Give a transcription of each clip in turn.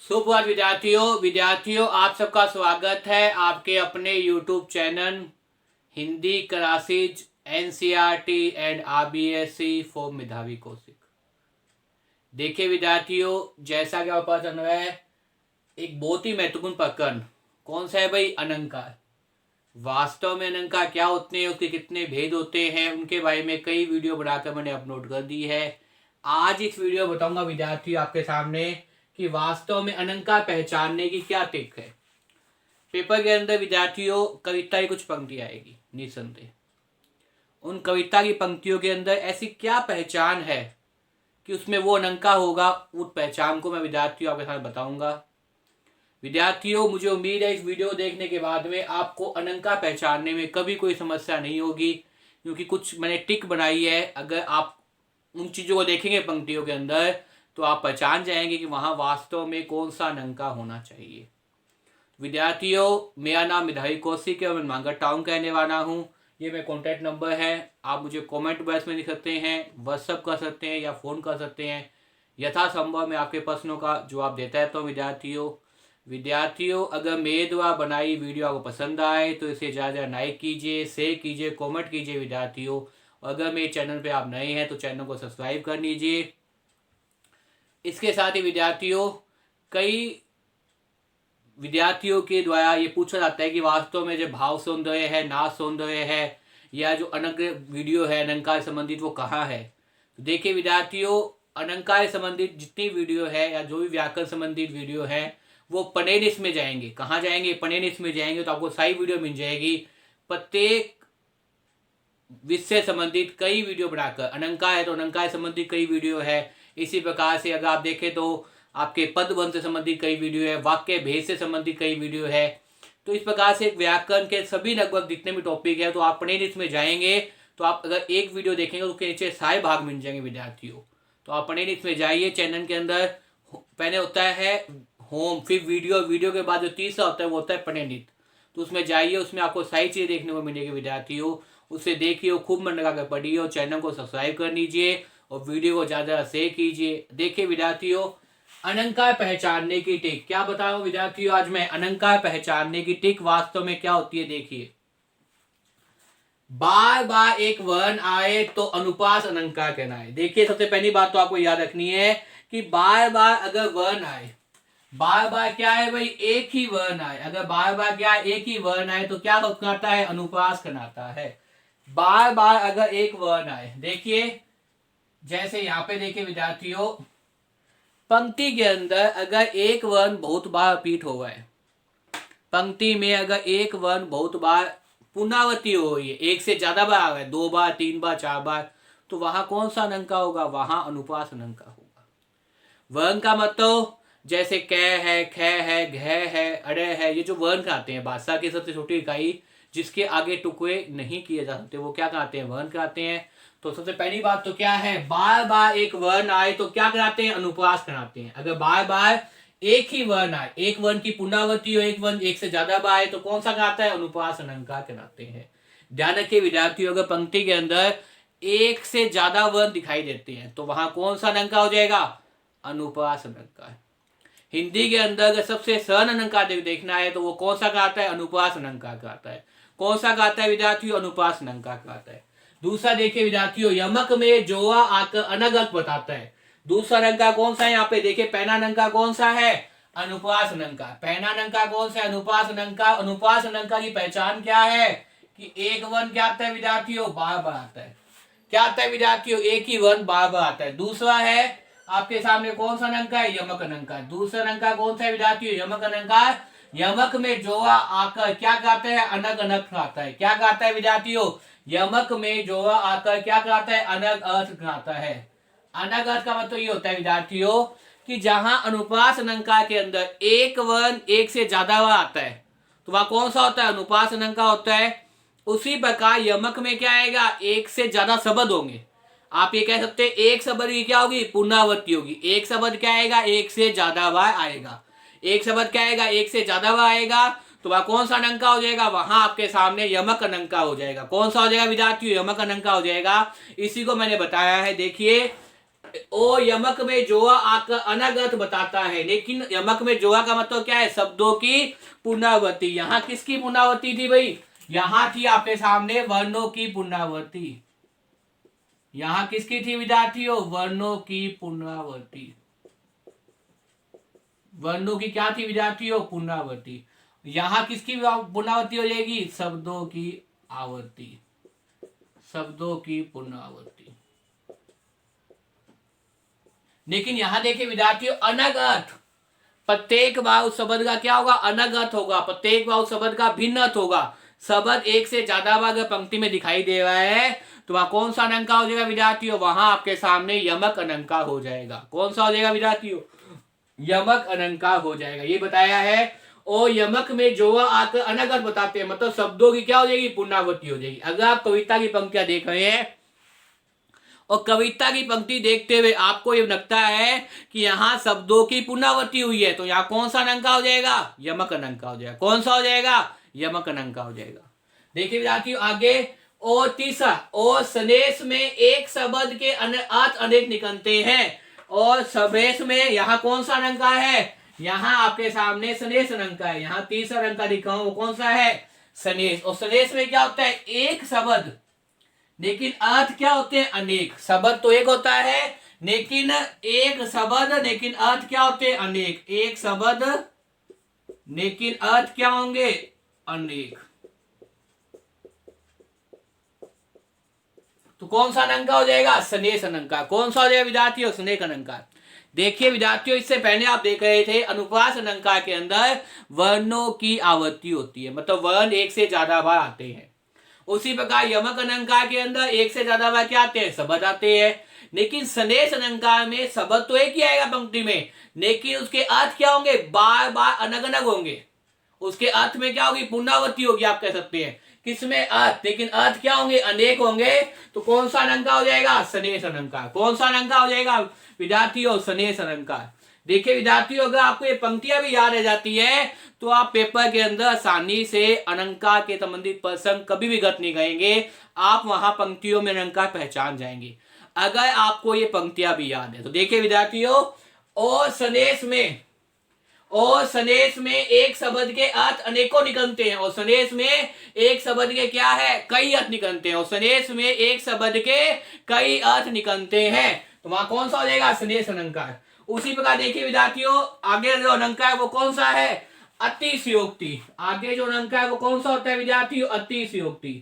सुप्रभात विद्यार्थियों आप सबका स्वागत है आपके अपने YouTube channel Hindi classes NCERT and RBSE for मेधावी कौशिक। देखिए विद्यार्थियों, जैसा कि आपको पता चल रहा है, एक बहुत ही महत्वपूर्ण प्रकरण कौन सा है भाई? अलंकार। वास्तव में अलंकार क्या होते हैं, उसके कितने भेद होते हैं, उनके बारे में कई वीडियो बनाकर मैंने अपलोड कर दी है। आज इस वीडियो बताऊंगा विद्यार्थियों आपके सामने कि वास्तव में अलंकार पहचानने की क्या ट्रिक है। पेपर के अंदर विद्यार्थियों कविता की कुछ पंक्ति आएगी, निसंदेह उन कविता की पंक्तियों के अंदर ऐसी क्या पहचान है कि उसमें वो अलंकार होगा। उस पहचान को मैं विद्यार्थियों आपके साथ बताऊंगा। विद्यार्थियों, मुझे उम्मीद है इस वीडियो देखने के बाद में आपको अलंकार पहचानने में कभी कोई समस्या नहीं होगी, क्योंकि कुछ मैंने ट्रिक बनाई है। अगर आप उन चीज़ों को देखेंगे पंक्तियों के अंदर तो आप पहचान जाएंगे कि वहाँ वास्तव में कौन सा अलंकार होना चाहिए। विद्यार्थियों, मेरा नाम मेधावी कौशिक है और मैं मांगड़ टाउन का रहने वाला हूँ। ये मेरा कॉन्टैक्ट नंबर है, आप मुझे कमेंट बॉक्स में लिख सकते हैं, व्हाट्सअप कर सकते हैं या फ़ोन कर सकते हैं। यथासंभव मैं आपके प्रश्नों का जवाब देता रहता हूँ। विद्यार्थियों, अगर मेरे द्वारा बनाई वीडियो आपको पसंद आए तो इसे ज़्यादा लाइक कीजिए, शेयर कीजिए, कमेंट कीजिए विद्यार्थियों। अगर मेरे चैनल पे आप नए हैं तो चैनल को सब्सक्राइब कर लीजिए। इसके साथ ही विद्यार्थियों, कई विद्यार्थियों के द्वारा ये पूछा जाता है कि वास्तव में जो भाव सौंदर्य है, नाच सौंदर्य है या जो वीडियो है अलंकार संबंधित वो कहाँ है। तो देखिए विद्यार्थियों, अलंकार संबंधित जितनी वीडियो है या जो भी व्याकरण संबंधित वीडियो है वो प्लेलिस्ट में जाएंगे। कहाँ जाएंगे? प्लेलिस्ट में जाएंगे तो आपको सारी वीडियो मिल जाएगी। प्रत्येक विषय संबंधित कई वीडियो बनाकर, अलंकार है तो अलंकार संबंधित कई वीडियो है। इसी प्रकार से अगर आप देखें तो आपके पदबंध से संबंधित कई वीडियो है, वाक्य भेद से संबंधित कई वीडियो है। तो इस प्रकार से व्याकरण के सभी लगभग जितने भी टॉपिक है तो आप प्लेलिस्ट में जाएंगे तो आप अगर एक वीडियो देखेंगे तो उसके नीचे सारे भाग मिल जाएंगे विद्यार्थियों। तो आप प्लेलिस्ट में जाइए। चैनल के अंदर पहले होता है होम, फिर वीडियो के बाद जो तीसरा होता है वो होता है प्लेलिस्ट। तो उसमें जाइए, उसमें आपको सारी चीज़ें देखने को मिलेगी विद्यार्थियों। उसे देखिए, खूब मन लगा कर पढ़िए और चैनल को सब्सक्राइब कर लीजिए और वीडियो को ज़्यादा शेयर कीजिए। देखिए विद्यार्थियों, अलंकार पहचानने की ट्रिक क्या बता रहा हूँ विद्यार्थियों आज मैं। अलंकार पहचानने की ट्रिक वास्तव में क्या होती है देखिए। बार बार एक वर्ण आए तो अनुप्रास अलंकार कहलाए। देखिए सबसे पहली बात तो आपको याद रखनी है कि बार बार अगर वर्ण आए, बार बार क्या है भाई? एक ही वर्ण आए। अगर बार बार क्या है? एक ही वर्ण आए तो क्या कहलाता है? अनुप्रास कहलाता है। बार बार अगर एक वर्ण आए, देखिए जैसे यहाँ पे देखिए विद्यार्थियों, पंक्ति के अंदर अगर एक वर्ण बहुत बार रिपीट हो रहा है, पंक्ति में अगर एक वर्ण बहुत बार पुनरावृत्ति हो रही है, एक से ज्यादा बार आ रहा है, 2 बार 3 बार 4 बार, तो वहां कौन सा अलंकार होगा? वहां अनुप्रास अलंकार होगा। वर्ण का मतलब जैसे क है, ख है, घ है, अड़ है, ये जो वर्ण कहते हैं भाषा की सबसे छोटी इकाई जिसके आगे टुकड़े नहीं किए जा सकते वो क्या कहते हैं? वर्ण कहते हैं। तो सबसे पहली बात तो क्या है? बार बार एक वर्ण आए तो क्या कराते हैं? अनुप्रास कराते हैं। अगर बार बार एक ही वर्ण आए, एक वर्ण की पुनरावृत्ति हो, एक वर्ण एक से ज्यादा बार आए तो कौन सा कहता है? अनुप्रास अलंकार कहलाते हैं। ध्यान रखिए विद्यार्थियों, अगर पंक्ति के अंदर एक से ज्यादा वर्ण दिखाई देते हैं तो वहां कौन सा अलंकार हो जाएगा? अनुप्रास अलंकार। हिंदी के अंदर अगर सबसे सरल अलंकार देखना है तो वो कौन सा कहता है? अनुप्रास अलंकार कहता है। कौन सा कहता है विद्यार्थियों? अनुप्रास अलंकार कहता है। दूसरा देखिए विद्यार्थियों, यमक में जोड़ा आकर अनगत बताता है। दूसरा अलंकार कौन सा है यहाँ पे? देखिए पहला अलंकार कौन सा है? अनुप्रास अलंकार। पहला अलंकार कौन सा है? अनुप्रास अलंकार। अनुप्रास अलंकार की पहचान क्या है? कि एक वर्ण क्या आता है विद्यार्थियों? बार बार आता है। क्या आता है विद्यार्थियों? एक ही वर्ण बार बार आता है। दूसरा है आपके सामने कौन सा अलंकार है? यमक अलंकार। दूसरा अलंकार कौन सा है विद्यार्थियों? यमक अलंकार। यमक में जोड़ा आकर क्या कहते हैं? अनग अनग कहता है। क्या कहता है विद्यार्थियों? यमक में जोड़ा आकर क्या कहता है? अनग अर्थ कहता है। अनग अर्थ का मतलब ये होता है विद्यार्थियों कि जहां अनुप्रास अलंकार के अंदर एक वर्ण एक से ज्यादा बार आता है तो वहां कौन सा होता है? अनुप्रास अलंकार होता है। उसी प्रकार यमक में क्या आएगा? एक से ज्यादा शब्द होंगे। आप ये कह सकते हैं एक शब्द की क्या होगी? पुनरावृत्ति होगी। एक शब्द क्या आएगा? एक से ज्यादा बार आएगा। एक शब्द क्या आएगा? एक से ज्यादा बार आएगा तो वह कौन सा अलंकार हो जाएगा? वहां आपके सामने यमक अलंकार हो जाएगा। कौन सा हो जाएगा विद्यार्थियों? यमक अलंकार हो जाएगा। इसी को मैंने बताया है। देखिए ओ यमक में जोआ आकर अनगत बताता है, लेकिन यमक में जोआ का मतलब क्या है? शब्दों की पुनरावृत्ति। यहां किसकी पुनरावृत्ति थी भाई? यहां थी आपके सामने वर्णों की पुनरावृत्ति। यहां किसकी थी विद्यार्थियों? वर्णों की पुनरावृत्ति। वर्णों की क्या थी विद्यार्थियों? पुनरावृत्ति। यहां किसकी पुनरावृत्ति हो जाएगी? शब्दों की आवृत्ति। शब्दों की पुनरावृत्ति। लेकिन यहां देखिए विद्यार्थियों, अनगत, प्रत्येक बार उस शब्द का क्या होगा? अनगत होगा। प्रत्येक बार उस शब्द का भिन्न अर्थ होगा। शब्द एक से ज्यादा बार अगर पंक्ति में दिखाई दे रहा है तो वहां कौन सा अनंकार हो जाएगा विद्यार्थियों? वहां आपके सामने यमक अनंकार हो जाएगा। कौन सा हो जाएगा विद्यार्थियों? यमक अनंकार हो जाएगा। ये बताया है। और यमक में जोआ आकर अनगत बताते हैं, मतलब शब्दों की क्या हो जाएगी? पुनरावृत्ति हो जाएगी। अगर आप कविता की पंक्तियां देख रहे हैं और कविता की पंक्ति देखते हुए आपको ये लगता है कि यहाँ शब्दों की पुनरावृत्ति हुई है, तो यहाँ कौन सा अनंकार हो जाएगा? यमक अनंकार हो जाएगा। कौन सा हो जाएगा? यमक अनंकार हो जाएगा। देखिए विद्यार्थियों आगे, और तीसरा, और सनेश में एक शब्द के अर्थ अनेक निकलते हैं। और सनेश में यहाँ कौन सा अलंकार है? यहाँ आपके सामने सनेश अलंकार है। यहाँ तीसरा अलंकार लिखा हूं, वो कौन सा है? सनेश। और सनेश में क्या होता है? एक शब्द, लेकिन अर्थ क्या होते हैं? अनेक। शब्द तो एक होता है, लेकिन एक शब्द, लेकिन अर्थ क्या होते हैं? अनेक। एक शब्द लेकिन अर्थ क्या होंगे? अनेक। तो कौन सा अलंकार हो जाएगा? सनेश अलंकार। कौन सा हो जाएगा विद्यार्थियों? सनेश अलंकार। देखिए विद्यार्थियों, इससे पहले आप देख रहे थे अनुप्रास अलंकार के अंदर वर्णों की आवृत्ति होती है, मतलब वर्ण एक से ज्यादा बार आते हैं। उसी प्रकार यमक अलंकार के अंदर एक से ज्यादा बार क्या आते हैं? शब्द आते हैं। लेकिन सनेश अलंकार में शब्द तो एक ही आएगा पंक्ति में, लेकिन उसके अर्थ क्या होंगे? बार बार अलग अलग होंगे। उसके अर्थ में क्या होगी? पुनरावृत्ति होगी, आप कह सकते हैं। किसमें? अर्थ। लेकिन अर्थ क्या होंगे? अनेक होंगे। तो कौन सा अलंकार हो जाएगा? सनेश अलंकार। कौन सा अलंकार हो जाएगा विद्यार्थियों? सनेश अलंकार। देखिए विद्यार्थियों, अगर आपको ये पंक्तियां भी याद रह जाती है तो आप पेपर के अंदर आसानी से अलंकार के संबंधित प्रसंग कभी भी गलत नहीं करेंगे। आप वहां पंक्तियों में अलंकार पहचान जाएंगे अगर आपको ये पंक्तियां भी याद है तो। देखिए विद्यार्थियों, और सनेश में एक शब्द के अर्थ अनेकों निकलते हैं। और सनेश में एक शब्द के क्या है? कई अर्थ निकलते हैं। और सनेश में एक शब्द के कई अर्थ निकलते हैं, तो वहां कौन सा हो जाएगा? सनेश अलंकार। उसी प्रकार देखिए विद्यार्थियों, आगे जो अलंकार है वो कौन सा है? अतिशयोक्ति। आगे जो अलंकार है वो कौन सा होता है विद्यार्थियों? अतिशयोक्ति।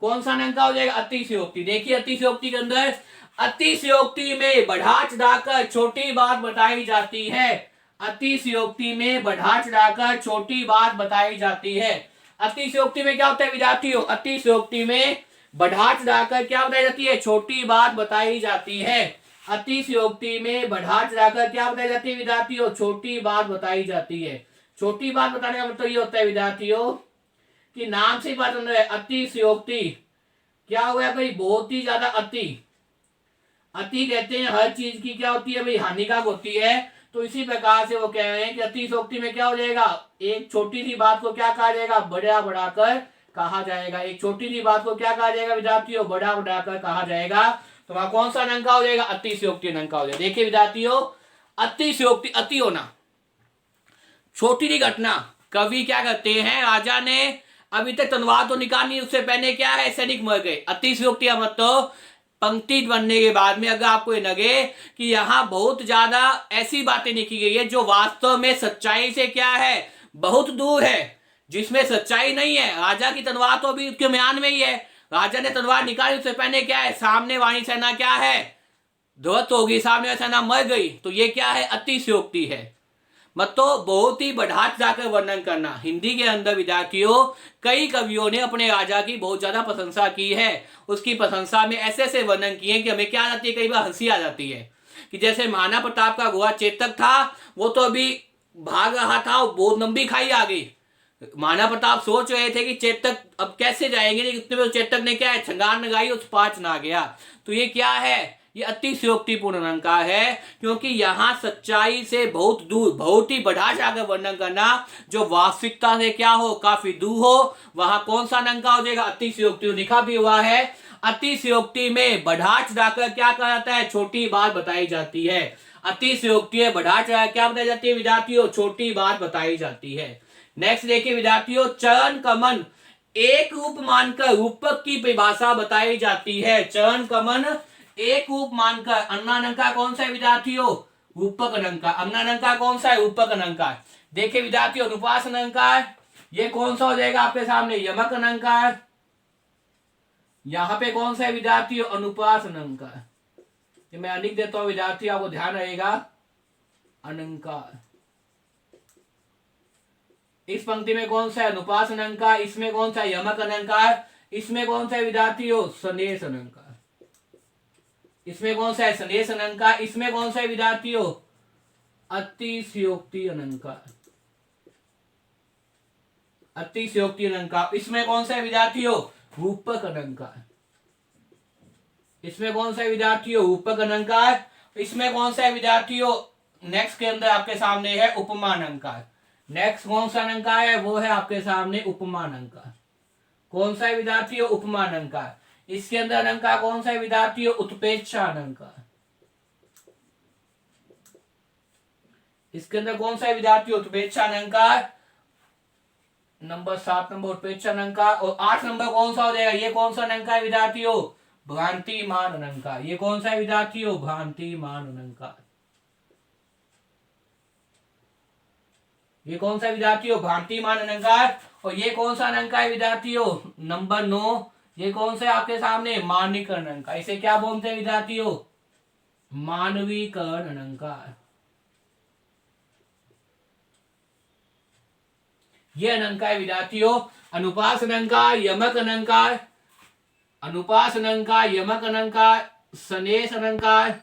कौन सा अलंकार हो जाएगा? अतिशयोक्ति। देखिए अतिशयोक्ति के अंदर, अतिशयोक्ति में बढ़ा चढ़ाकर छोटी बात बताई जाती है। अतिशयोक्ति में बढ़ा चढ़ाकर छोटी बात बताई जाती है। अतिशयोक्ति में क्या होता है विद्यार्थियों? अतिशयोक्ति में बढ़ा चढ़ाकर क्या बताई जाती है? छोटी बात बताई जाती है। अतिशयोक्ति में बढ़ा चढ़ाकर क्या बताई जाती है विद्यार्थियों? छोटी बात बताई जाती है। छोटी बात बताने का मतलब ये होता है विद्यार्थियों कि नाम से बात बन रहा है। अतिशयोक्ति क्या हुआ है भाई? बहुत ही ज्यादा अति। अति कहते हैं हर चीज की क्या होती है भाई? हानिकारक होती है। तो इसी प्रकार से वो कह रहे हैं कि अतिशयोक्ति में क्या हो जाएगा? एक छोटी सी बात को क्या कहा जाएगा? बड़ा बढ़ाकर कहा जाएगा। एक छोटी सी बात को क्या कहा जाएगा विद्यार्थियों? बड़ा बढ़ाकर कहा जाएगा। तो वहां कौन सा अलंकार हो जाएगा? अतिशयोक्ति अलंकार हो जाएगा। देखिए विद्यार्थियों, अतिशयोक्ति, अति होना, छोटी सी घटना। कवि क्या करते हैं? राजा ने अभी तक तलवार तो निकाली, उससे पहले क्या है? सैनिक मर गए। अतिशयोक्ति का मतलब पंक्ति बनने के बाद में अगर आपको ये लगे कि यहाँ बहुत ज्यादा ऐसी बातें लिखी गई है जो वास्तव में सच्चाई से क्या है? बहुत दूर है, जिसमें सच्चाई नहीं है। राजा की तलवार तो अभी उसके म्यान में ही है। राजा ने तलवार निकाली, उससे पहले क्या है? सामने वाली सेना क्या है? ध्वस्त होगी, सामने वाली सेना मर गई। तो ये क्या है? अतिशयोक्ति है। मतलब बहुत ही बढ़ा जाकर वर्णन करना। हिंदी के अंदर विद्यार्थियों कई कवियों ने अपने राजा की बहुत ज्यादा प्रशंसा की है। उसकी प्रशंसा में ऐसे ऐसे वर्णन किए कि हमें क्या आ जाती है? कई बार हंसी आ जाती है कि जैसे महाराणा प्रताप का घोड़ा चेतक था, वो तो अभी भाग रहा था, बहुत लंबी खाई आ गई। महाराणा प्रताप सोच रहे थे कि चेतक अब कैसे जाएंगे, लेकिन उतने में चेतक ने क्या है? छंगार लगाई, उस पाँच ना गया। तो ये क्या है? ये अतिशयोक्तिपूर्ण अलंकार है, क्योंकि यहाँ सच्चाई से बहुत दूर, बहुत ही बढ़ा जाकर वर्णन करना जो वास्तविकता से क्या हो? काफी दूर हो, वहां कौन सा अलंकार हो जाएगा? अतिशयोक्ति। लिखा भी हुआ है, अतिशयोक्ति में बढ़ा चढ़ाकर क्या कहा जाता है, छोटी बात बताई जाती है। अतिशयोक्ति में बढ़ा चढ़ा क्या बताई जाती है विद्यार्थियों, छोटी बात बताई जाती है। नेक्स्ट देखिए विद्यार्थियों, चरण कमन एक रूप मानकर रूपक की परिभाषा बताई जाती है। चरण कमन एक रूप मानकर, अन्नालंकार कौन सा है विद्यार्थियों, रूपक अलंकार। अन्नालंकार कौन सा है, रूपक अलंकार। देखिए विद्यार्थियों, अनुप्रास अलंकार ये कौन सा हो जाएगा आपके सामने, यमक अलंकार। यहां पे कौन सा है विद्यार्थियों, अनुप्रास अलंकार। ये मैं लिख देता हूं विद्यार्थी, आपको ध्यान रहेगा, अलंकार। इस पंक्ति में कौन सा है, अनुप्रास अलंकार। इसमें कौन सा है, यमक अलंकार। इसमें कौन सा है विद्यार्थियों, संदेश अलंकार। इसमें कौन सा है, संदेश अलंकार। इसमें कौन सा है विद्यार्थियों, अतिशयोक्ति अलंकार। अतिशयोक्ति अलंकार। इसमें कौन सा है विद्यार्थियों, रूपक अलंकार। इसमें कौन सा है विद्यार्थियों, रूपक अलंकार। इसमें कौन सा है विद्यार्थियों, नेक्स्ट के अंदर आपके सामने है उपमान अलंकार। नेक्स्ट कौन सा अलंकार है, वो है आपके सामने उपमान अलंकार। कौन सा है विद्यार्थियों, उपमान अलंकार। इसके अंदर अलंकार कौन सा है विद्यार्थियों, उत्प्रेक्षा अलंकार। इसके अंदर कौन सा है विद्यार्थियों, उत्प्रेक्षा अलंकार। नंबर 7 नंबर उत्प्रेक्षा अलंकार। और 8 नंबर कौन सा हो जाएगा, ये कौन सा अलंकार है विद्यार्थियों, भ्रांतिमान अलंकार। ये कौन सा है विद्यार्थियों, भ्रांतिमान अलंकार। ये कौन सा विद्यार्थियों, भ्रांतिमान अलंकार। और ये कौन सा अलंकार है विद्यार्थियों, नंबर 9, ये कौन सा है आपके सामने, मानवीकरण अलंकार। इसे क्या बोलते हैं विद्यार्थियों, मानवीकरण अलंकार। ये अलंकार विद्यार्थियों, अनुप्रास अलंकार, यमक अलंकार, अनुप्रास अलंकार, यमक अलंकार, संदेश अलंकार।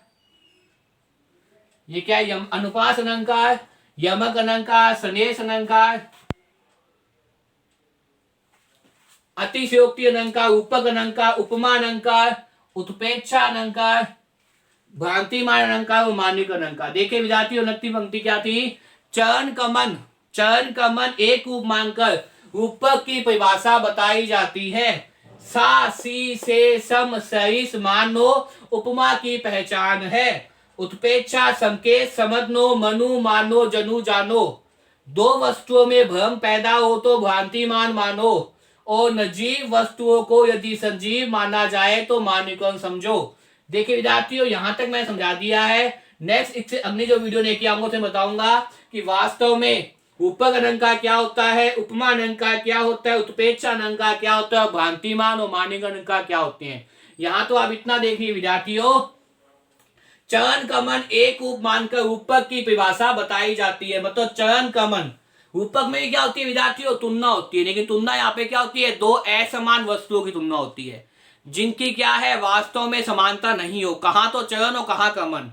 ये क्या है, अनुप्रास अलंकार, यमक अलंकार, संदेश अलंकार, अतिशयोक्ति अलंकार, रूपक अलंकार, उपमा अलंकार, उत्प्रेक्षा अलंकार, भ्रांतिमान अलंकार और मानवीकरण अलंकार। देखिए विद्यार्थियों, 29वीं पंक्ति क्या थी, चरण कमन। चरण कमन एक रूप मानकर रूपक की परिभाषा बताई जाती है। सा सी से सम सरिस मानो उपमा की पहचान है। उत्प्रेक्षा संकेत समझनो मनु मानो जनु जानो। दो वस्तुओं में भ्रम पैदा हो तो भ्रांतिमान मानो, और नजीव वस्तुओं को यदि संजीव माना जाए तो मानवीकरण समझो। देखिए विद्यार्थियों, यहां तक मैं समझा दिया है। नेक्स्ट इससे अगली जो वीडियो लेके आऊंगा उसे बताऊंगा कि वास्तव में रूपक अलंकार क्या होता है, उपमा अलंकार क्या होता है, उत्प्रेक्षा अलंकार क्या होता है, भ्रांतिमान और मानवीकरण अलंकार क्या होते हैं। यहां तो आप इतना देखिए विद्यार्थियों, चरण कमन एक रूप मानकर रूपक की परिभाषा बताई जाती है। मतलब चरण कमन, रूपक में क्या होती है विद्यार्थियों, तुलना होती है। लेकिन तुलना यहाँ पे क्या होती है, दो असमान वस्तुओं की तुलना होती है जिनकी क्या है, वास्तव में समानता नहीं हो। कहां तो चरण और कहां कमन।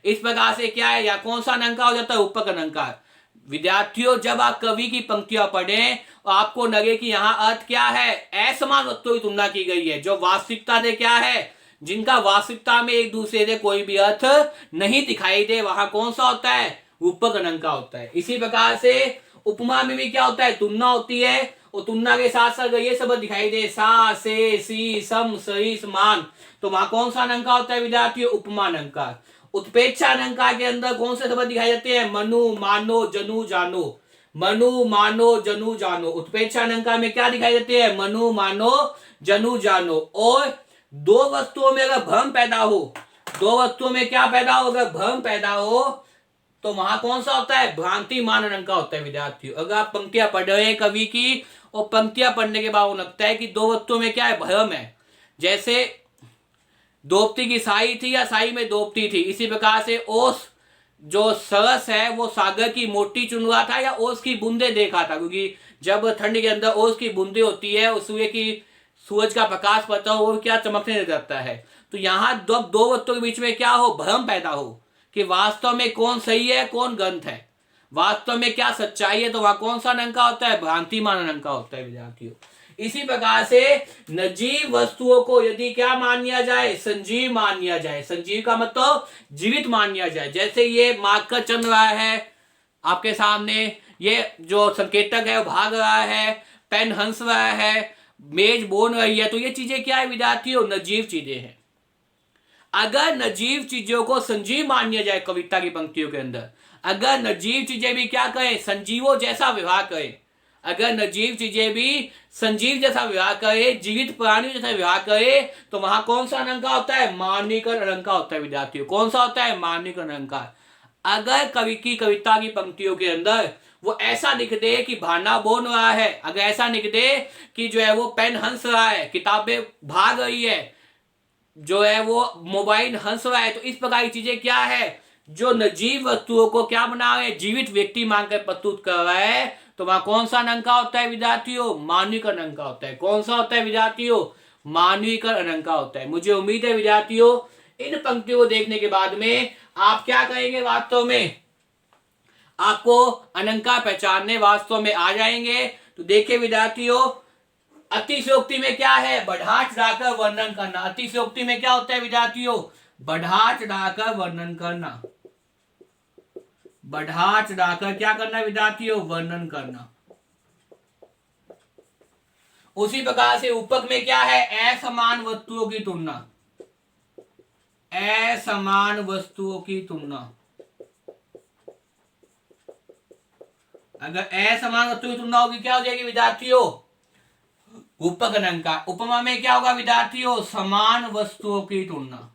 इस प्रकार से क्या है, या कौन सा अलंकार हो जाता है, रूपक अलंकार। विद्यार्थियों, जब आप कवि की पंक्तियां पढ़ें और आपको लगे कि यहाँ अर्थ क्या है, असमान वस्तुओं की तुलना की गई है जो वास्तविकता से क्या है, जिनका वास्तविकता में एक दूसरे से कोई भी अर्थ नहीं दिखाई दे, वहां कौन सा होता है, रूपक अलंकार होता है। इसी प्रकार से उपमा में भी क्या होता है, तुलना होती है। और तुलना के साथ साथ ये शब्द दिखाई दे, सा से सी सम सरिस मान, तो वहां कौन सा अलंकार होता है विद्यार्थियों, उपमा अलंकार। उत्प्रेक्षा अलंकार के अंदर कौन से शब्द दिखाई देते हैं, मनु मानो जनु जानो। मनु मानो जनु जानो। उत्प्रेक्षा अलंकार में क्या दिखाई देते हैं, मनु मानो जनु जानो। और दो वस्तुओं में अगर भ्रम पैदा हो, दो वस्तुओं में क्या पैदा हो, अगर भ्रम पैदा हो तो वहां कौन सा होता है, भ्रांतिमान अलंकार होता है विद्यार्थियों। अगर आप पंक्तियां पढ़ रहे हैं कवि की और पंक्तियां पढ़ने के बाद लगता है कि दो वस्तुओं में क्या है, भ्रम है, जैसे दोपती की साई थी या साई में दोपती थी, इसी प्रकार से ओस जो सरस है वो सागर की मोटी चुन रहा था या ओस की बूंदे देखा था, क्योंकि जब ठंड के अंदर ओस की बूंदे होती है और सूरज का प्रकाश पड़ता हो वो क्या चमकने लग जाता है। तो यहाँ दो वस्तुओं के बीच में क्या हो, भ्रम पैदा हो कि वास्तव में कौन सही है कौन गलत है, वास्तव में क्या सच्चाई है, तो वहां कौन सा अलंकार होता है, भ्रांतिमान अलंकार होता है विद्यार्थियों। इसी प्रकार से निर्जीव वस्तुओं को यदि क्या मान लिया जाए, संजीव मान लिया जाए। संजीव का मतलब जीवित मान लिया जाए। जैसे ये मार्कर चल रहा है आपके सामने, ये जो संकेतक है वो भाग रहा है, पेन हंस रहा है, मेज बोन रही है, तो ये चीजें क्या है विद्यार्थियों? निर्जीव चीजें हैं। अगर निर्जीव चीजों को संजीव माना जाए कविता की पंक्तियों के अंदर, अगर निर्जीव चीजें भी क्या करें? संजीवों जैसा व्यवहार करें, अगर निर्जीव चीजें भी संजीव जैसा व्यवहार करे, जीवित प्राणी जैसा व्यवहार करे, तो वहां कौन सा अलंकार होता है? मानवीकरण अलंकार होता है विद्यार्थियों। कौन सा होता है? मानवीकरण अलंकार। अगर कवि की कविता की पंक्तियों के अंदर वो ऐसा लिख दे कि भाना बोन रहा है, अगर ऐसा लिख दे कि जो है वो पेन हंस रहा है, किताबें भाग रही है, जो है वो मोबाइल हंस रहा है, तो इस प्रकार की चीजें क्या है? जो निर्जीव वस्तुओं को क्या बना रहे? जीवित व्यक्ति मानकर प्रस्तुत कर रहा है, तो वहां कौन सा अलंकार होता है विद्यार्थियों? मानवीकरण अलंकार होता है। कौन सा होता है विद्यार्थियों? मानवीकरण अलंकार होता है। मुझे उम्मीद है विद्यार्थियों इन पंक्तियों को देखने के बाद में आप क्या करेंगे? वास्तव में आपको अलंकार पहचानने वास्तव में आ जाएंगे। तो देखिए विद्यार्थियों, अतिशयोक्ति में क्या है? बढ़ा चढ़ाकर वर्णन करना। अतिशयोक्ति में क्या होता है विद्यार्थियों? बढ़ा चढ़ाकर वर्णन करना। बढ़ा चढ़ाकर क्या करना विद्यार्थियों? वर्णन करना। उसी प्रकार से उपक में क्या है? असमान वस्तुओं की तुलना। असमान वस्तुओं की तुलना। अगर असमान वस्तुओं की तुलना होगी क्या हो जाएगी विद्यार्थियों? उपक अलंकार। उपमा में क्या होगा विद्यार्थियों? समान वस्तुओं की तुलना।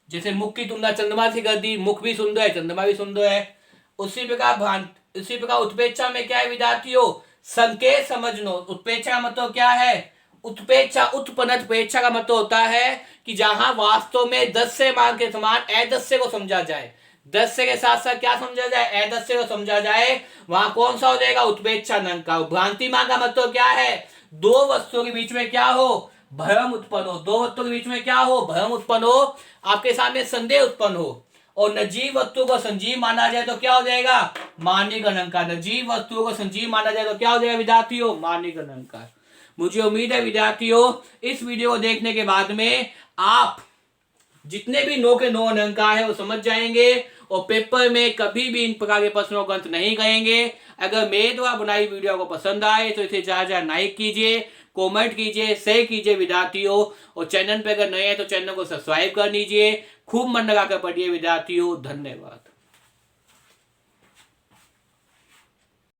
जैसे मुख की तुलना चंद्रमा से कर दी, मुख भी सुंदर है, चंद्रमा भी सुंदर है। उसी प्रकार उत्प्रेक्षा में क्या है विद्यार्थियों? संकेत समझ लो। उत्प्रेक्षा का मतलब क्या है? उत्प्रेक्षा, उत्पन्नत प्रेक्षा का मतलब होता है कि जहां वास्तव में दस्य मान के समान अदस्य को समझा जाए, दस्य के साथ साथ क्या समझा जाए? अदस्य को समझा जाए, वहां कौन सा हो जाएगा? उत्प्रेक्षा अलंकार। भ्रांति मान का मतलब क्या है? दो वस्तुओं के बीच में क्या हो? भ्रम उत्पन्न हो। दो वस्तुओं के बीच में क्या हो? भ्रम उत्पन्न हो, आपके सामने संदेह उत्पन्न हो। और निर्जीव वस्तुओं को संजीव माना जाए तो क्या हो जाएगा? मानवीकरण अलंकार। निर्जीव वस्तुओं को संजीव माना जाए तो क्या हो जाएगा विद्यार्थियों? मानवीकरण अलंकार। मुझे उम्मीद है विद्यार्थियों इस वीडियो को देखने के बाद में आप जितने भी नो के नो अलंकार है वो समझ जाएंगे और पेपर में कभी भी इन प्रकार के प्रश्नों का अंत नहीं करेंगे। अगर मेरे द्वारा बनाई वीडियो को पसंद आए तो इसे ज्यादा लाइक कीजिए, कमेंट कीजिए, शेयर कीजिए विद्यार्थियों, और चैनल पर अगर नए हैं तो चैनल को सब्सक्राइब कर लीजिए। खूब मन लगाकर पढ़िए विद्यार्थियों। धन्यवाद।